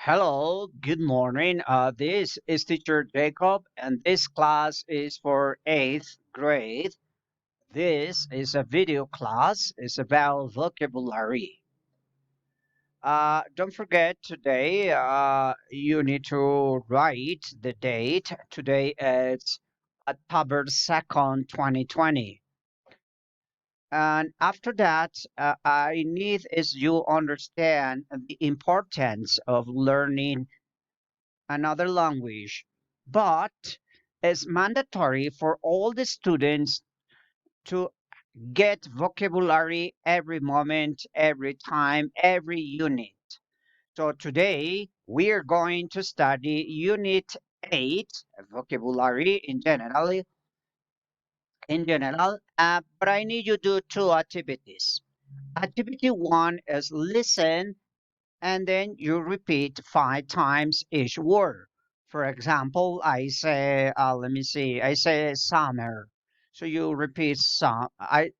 Hello, good morning. This is teacher Jacob, and this class is for 8th grade. This is a video class. It's about vocabulary. Don't forget today, you need to write the date. Today is October 2nd, 2020. And after that, I need is you understand the importance of learning another language, but it's mandatory for all the students to get vocabulary every moment, every time, every unit. So today we are going to study Unit 8, vocabulary in general, but I need you to do two activities. Activity one is listen and then you repeat 5 times each word. For example, I say, let me see, I say summer. So you repeat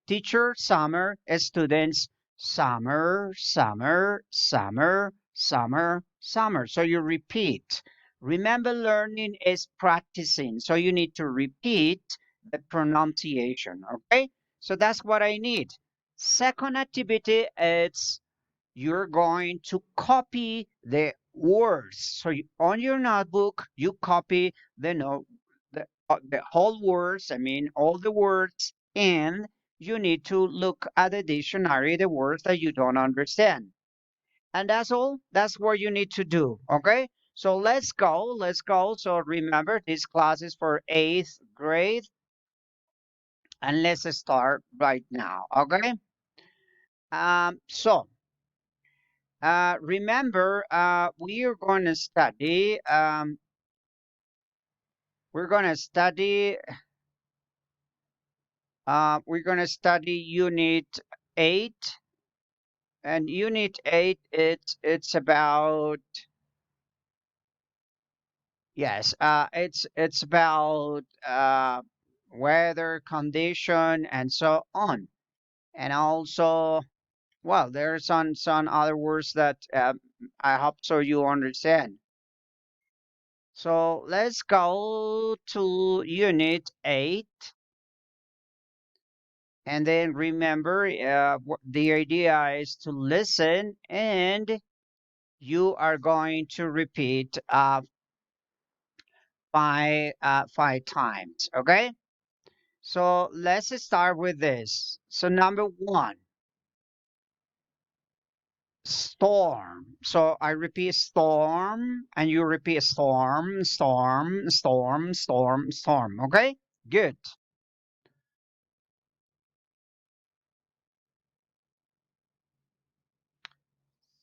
teacher, summer, students, summer, summer, summer, summer, summer. So you repeat. Remember, learning is practicing. So you need to repeat the pronunciation. Okay. So that's what I need. Second activity is you're going to copy the words. So on your notebook, you copy the whole words. I mean, all the words, and you need to look at the dictionary, the words that you don't understand. And that's all. That's what you need to do. Okay. So let's go. Let's go. So remember, this class is for 8th grade, and let's start right now. Okay. So remember, we are going to study. We're going to study. We're going to study Unit 8, and Unit 8. It's about yes. It's about weather condition and so on, and also well, there are some other words that I hope so you understand. So let's go to Unit 8. And then remember, the idea is to listen and you are going to repeat 5 times. Okay. So let's start with this. So number one, storm. So I repeat storm and you repeat storm, storm, storm, storm, storm. Okay. Good.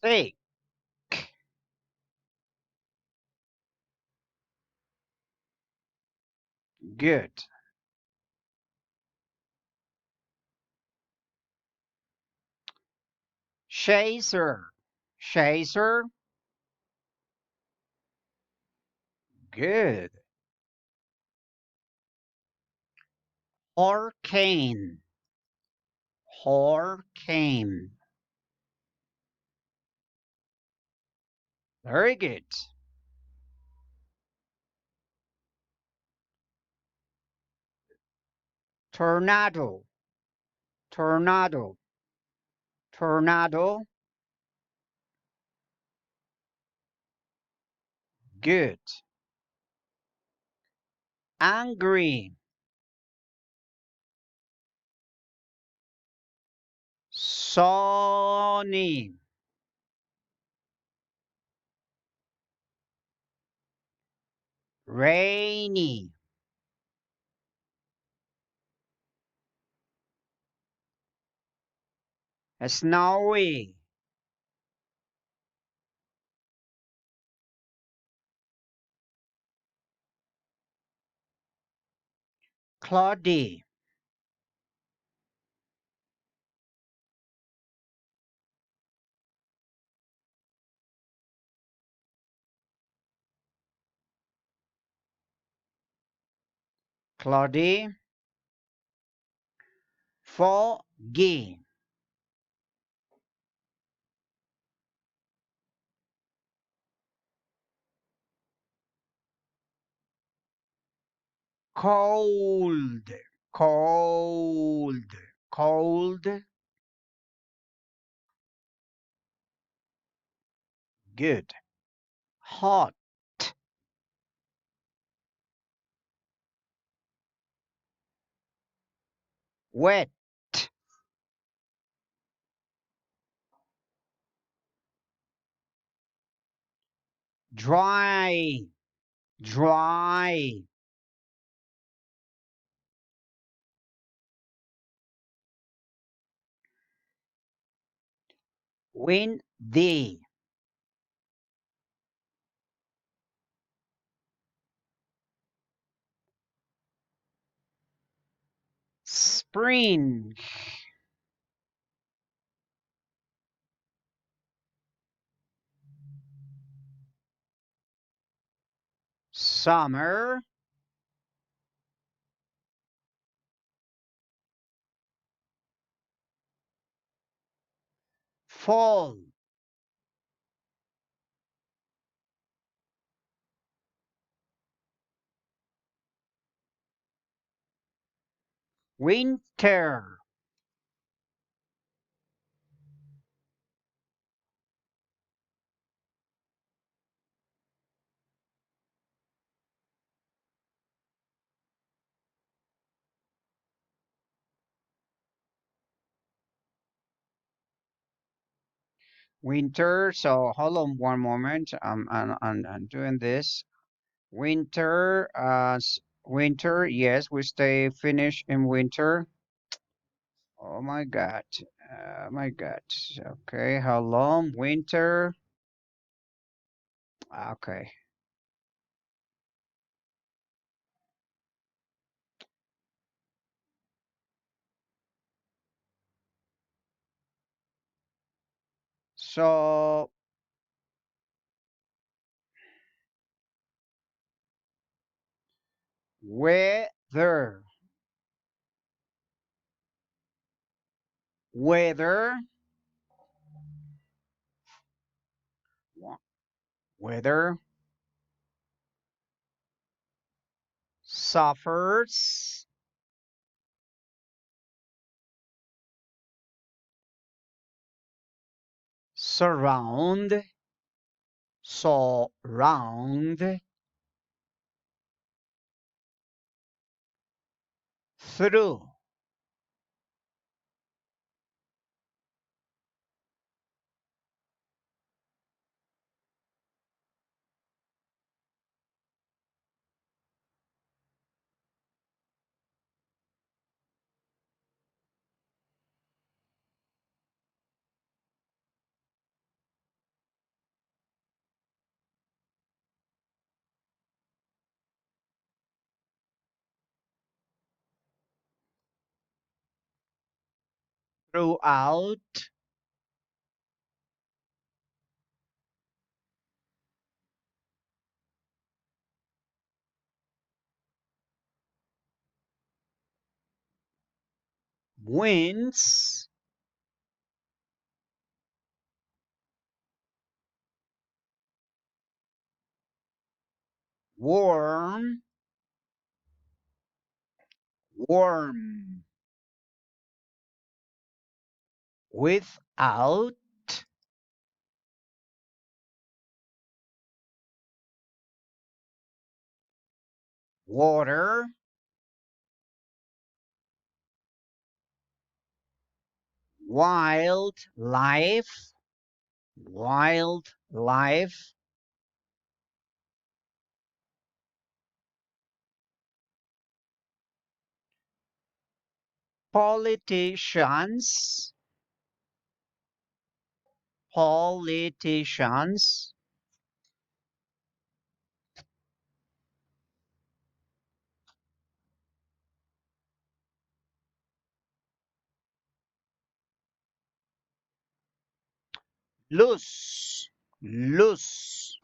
Sick. Good. Chaser. Chaser. Good. Hurricane. Hurricane. Very good. Tornado. Tornado. Tornado. Good. Angry. Sunny. Rainy. Snowy. Cloudy. Cloudy. Foggy. Cold, cold, cold. Good. Hot, wet, dry, dry, windy, spring, summer, fall, winter, winter. So hold on one moment. I'm doing this. Winter, winter. Yes, we stay finished in winter. Oh my God. My God. Okay, how long? Winter. Okay. So weather, weather, weather, suffers, surround, surround, through, throughout, winds, warm, warm, without, water, wildlife, wildlife, politicians, politicians, loose, loose,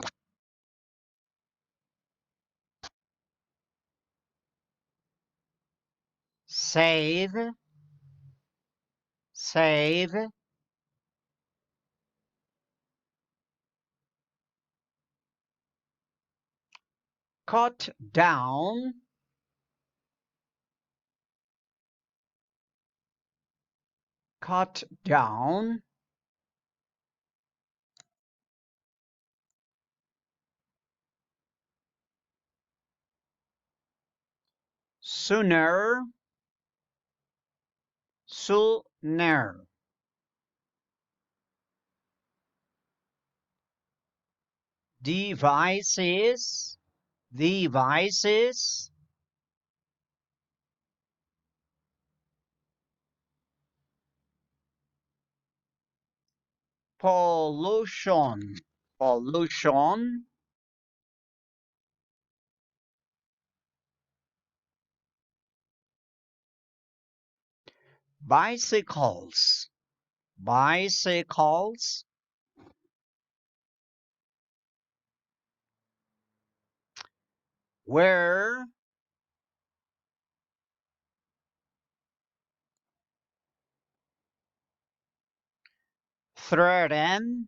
save, save, cut down, cut down, sooner, sooner, devices, devices, pollution, pollution, bicycles, bicycles, where, threaten,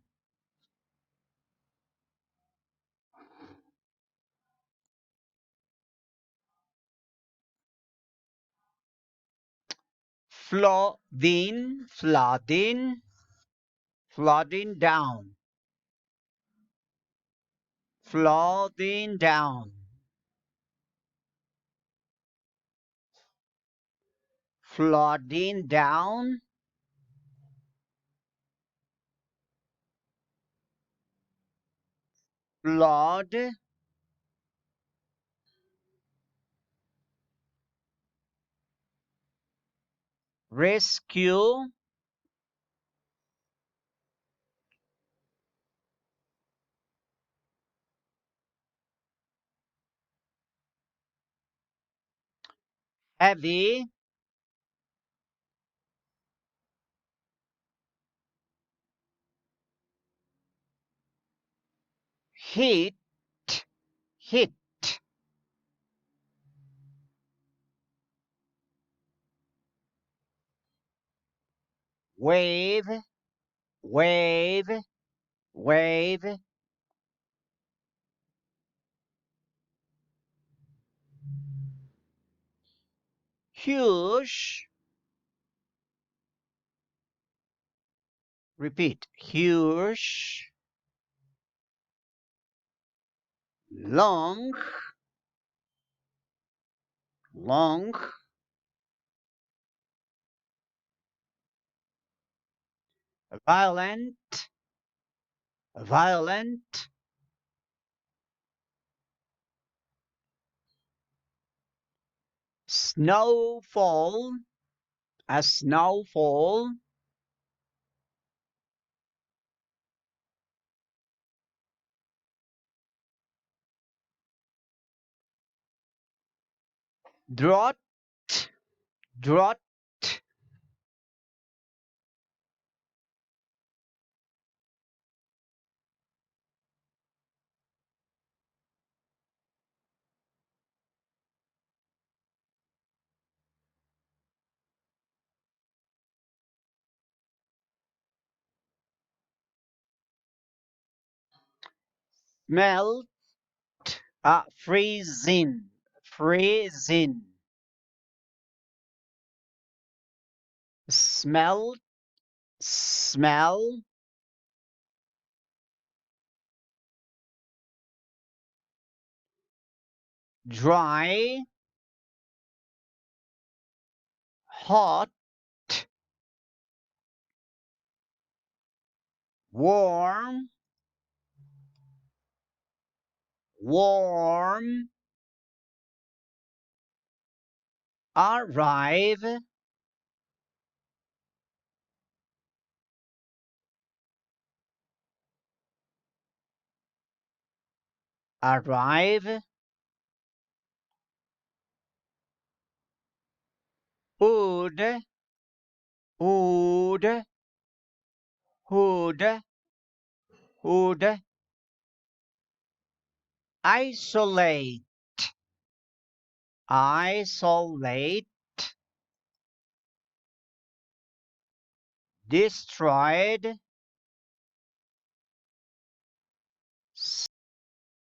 flooding, flooding, flooding down, flooding down, flooding down, flood, rescue, heavy, heat, hit, wave, wave, wave, huge, repeat, huge, long, long, violent, violent, snowfall, a snowfall, drought, drought, melt, freezing, freezing, smell, smell, dry, hot, warm, warm, arrive, arrive, would, would, would, would, isolate, isolate, destroyed,